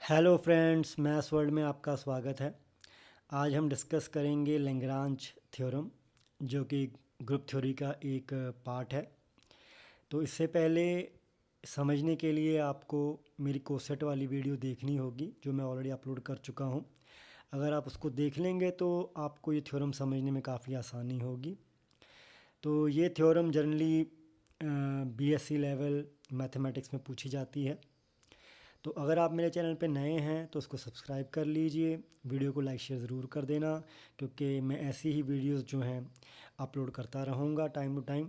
Hello friends, maths world में आपका स्वागत है। आज हम डिस्कस करेंगे लैग्रांज थ्योरम, जो कि ग्रुप थ्योरी का एक पार्ट है। तो इससे पहले समझने के लिए आपको मेरी कोसेट वाली वीडियो देखनी होगी, जो मैं ऑलरेडी अपलोड कर चुका हूँ। अगर आप उसको देख लेंगे तो आपको ये थ्योरम समझने में काफ़ी आसानी होगी। तो ये theorem generally BSc level mathematics में पूछी जाती है। तो अगर आप मेरे चैनल पे नए हैं तो उसको सब्सक्राइब कर लीजिए, वीडियो को लाइक शेयर ज़रूर कर देना, क्योंकि मैं ऐसी ही वीडियोस जो हैं अपलोड करता रहूँगा टाइम टू टाइम।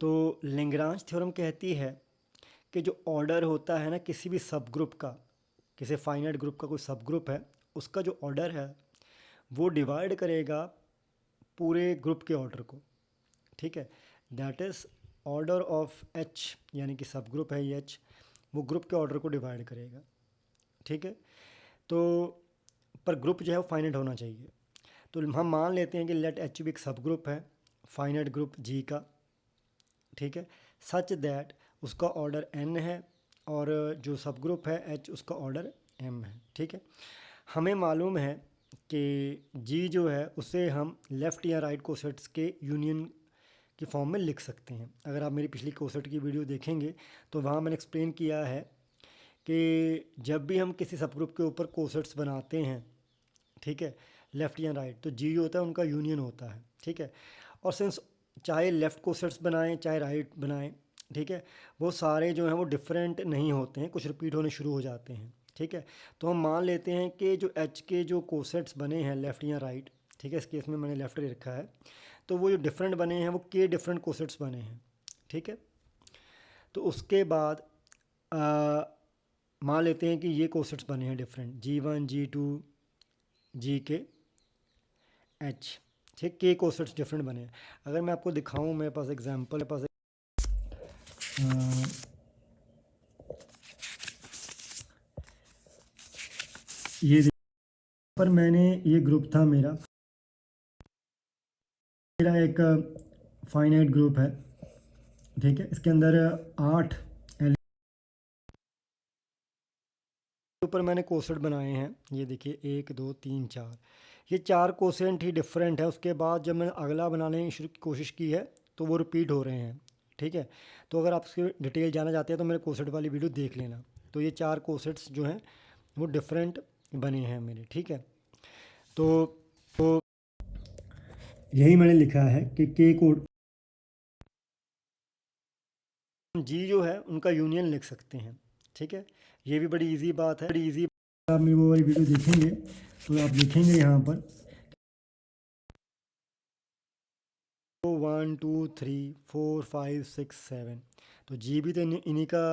तो लैग्रांज थ्योरम कहती है कि जो ऑर्डर होता है ना किसी भी सब ग्रुप का, किसी फाइनाइट ग्रुप का कोई सब ग्रुप है, उसका जो ऑर्डर है वो डिवाइड करेगा पूरे ग्रुप के ऑर्डर को। ठीक है, that is order of H, यानी कि सब ग्रुप है ये एच, वो ग्रुप के ऑर्डर को डिवाइड करेगा। ठीक है, तो पर ग्रुप जो है वो फाइनाइट होना चाहिए। तो हम मान लेते हैं कि लेट एच भी एक सब ग्रुप है, फाइनाइट ग्रुप जी का। ठीक है, सच दैट उसका ऑर्डर एन है और जो सब ग्रुप है एच उसका ऑर्डर एम है। ठीक है, हमें मालूम है कि जी जो है उसे हम लेफ़्ट या राइट कोसेट्स के यूनियन की फॉर्म में लिख सकते हैं। अगर आप मेरी पिछली कोसेट की वीडियो देखेंगे तो वहाँ मैंने एक्सप्लेन किया है कि जब भी हम किसी सब ग्रुप के ऊपर कोसेट्स बनाते हैं, ठीक है, लेफ़्ट या राइट, तो जी जो होता है उनका यूनियन होता है। ठीक है, और सिंस चाहे लेफ़्ट कोसेट्स बनाएं चाहे राइट बनाएं, ठीक है, वो सारे जो हैं वो डिफरेंट नहीं होते हैं, कुछ रिपीट होने शुरू हो जाते हैं। ठीक है, तो हम मान लेते हैं कि जो एच के जो कोसेट्स बने हैं लेफ़्ट या राइट, ठीक है, इस केस में मैंने लेफ़्ट रखा है, तो वो जो डिफरेंट बने हैं वो के डिफरेंट कोसेट्स बने हैं। ठीक है, तो उसके बाद मान लेते हैं कि ये कोसेट्स बने हैं डिफरेंट, G1 G2 जी के एच। ठीक, के कोसेट्स डिफरेंट बने हैं। अगर मैं आपको दिखाऊं, मेरे पास एग्जांपल, मेरे पास ये पर मैंने ये ग्रुप था मेरा मेरा एक फाइनाइट ग्रुप है। ठीक है, इसके अंदर 8 ऊपर मैंने कोसेट बनाए हैं। ये देखिए 1 2 3 4, ये 4 कोसेंट ही डिफरेंट है। उसके बाद जब मैंने अगला बनाने की कोशिश की है तो वो रिपीट हो रहे हैं। ठीक है, तो अगर आप इसकी डिटेल जानना चाहते हैं तो मेरे कोसेट वाली वीडियो देख लेना। तो ये 4 कोसेट्स जो हैं वो डिफरेंट बने हैं मेरे। ठीक है, तो यही मैंने लिखा है कि के को जी जो है उनका यूनियन लिख सकते हैं। ठीक है, ये भी बड़ी इजी बात है, बड़ी इजी। आप मेरी वो वाली वीडियो देखेंगे तो आप देखेंगे यहाँ पर 1 2 3 4 5 6 7, तो जी भी तो इन्हीं का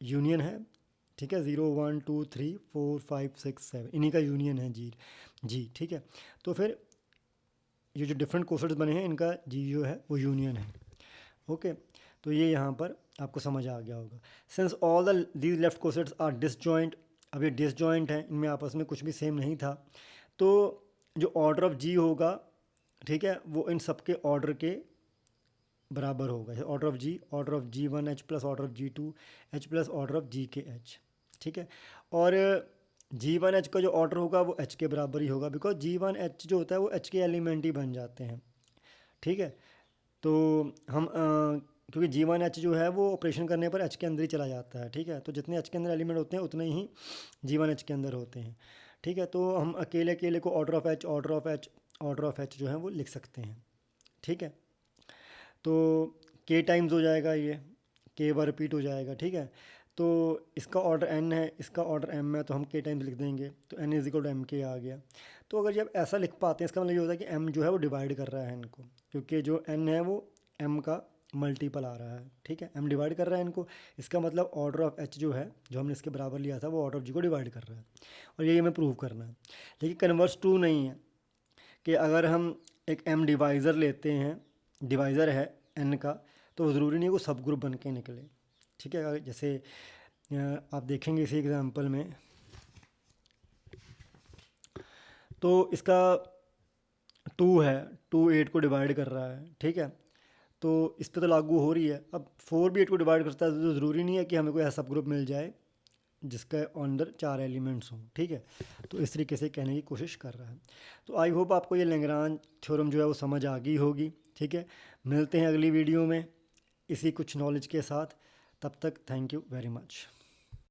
यूनियन है। ठीक है, 0 1 2 3 4 5 6 7 इन्हीं का यूनियन है जी। जी ठीक है, तो फिर ये जो डिफरेंट कोसेट्स बने हैं इनका जी जो है वो यूनियन है। ओके, तो ये यहाँ पर आपको समझ आ गया होगा। Since all the these left cosets are disjoint, अब ये डिसजॉइंट हैं, इनमें आपस में कुछ भी सेम नहीं था, तो जो ऑर्डर ऑफ जी होगा, ठीक है, वो इन सब के ऑर्डर के बराबर होगा। Order of G one H plus order of G two H plus order of G K H. ठीक है, और जी वन एच का जो ऑर्डर होगा वो एच के बराबर ही होगा, बिकॉज जी वन एच जो होता है वो एच के एलिमेंट ही बन जाते हैं। ठीक है, तो हम क्योंकि जी वन एच जो है वो ऑपरेशन करने पर एच के अंदर ही चला जाता है। ठीक है, तो जितने एच के अंदर एलिमेंट होते हैं उतने ही जी वन एच के अंदर होते हैं। ठीक है, तो हम अकेले अकेले को order of H order of H order of H जो है वो लिख सकते हैं। ठीक है, तो के टाइम्स हो जाएगा, ये के बार रिपीट हो जाएगा। ठीक है, तो इसका ऑर्डर एन है, इसका ऑर्डर एम है, तो हम के टाइम्स लिख देंगे, तो N is equal to M के आ गया। तो अगर जब ऐसा लिख पाते हैं इसका मतलब ये होता है कि एम जो है वो डिवाइड कर रहा है एन को, क्योंकि जो एन है वो एम का मल्टीपल आ रहा है। ठीक है, एम डिवाइड कर रहा है इनको, इसका मतलब ऑर्डर ऑफ एच जो है, जो हमने इसके बराबर लिया था, वो ऑर्डर ऑफ जी को डिवाइड कर रहा है, और यही हमें प्रूव करना है। लेकिन कन्वर्स ट्रू नहीं है कि अगर हम एक एम डिवाइज़र लेते हैं, डिवाइज़र है एन का, तो ज़रूरी नहीं है वो सब ग्रुप बन के निकले। ठीक है, अगर जैसे आप देखेंगे इसी एग्जांपल में, तो इसका 2 है, 2 8 को डिवाइड कर रहा है। ठीक है, तो इस पे तो लागू हो रही है। अब 4 भी 8 को डिवाइड करता है, तो ज़रूरी नहीं है कि हमें कोई ऐसा सब ग्रुप मिल जाए जिसका अंदर 4 एलिमेंट्स हों, ठीक है। तो इस तरीके से कहने की कोशिश कर रहा है। तो आई होप आपको ये लैग्रांज थ्योरम जो है वो समझ आ गई होगी, ठीक है। मिलते हैं अगली वीडियो में इसी कुछ नॉलेज के साथ। तब तक थैंक यू वेरी मच।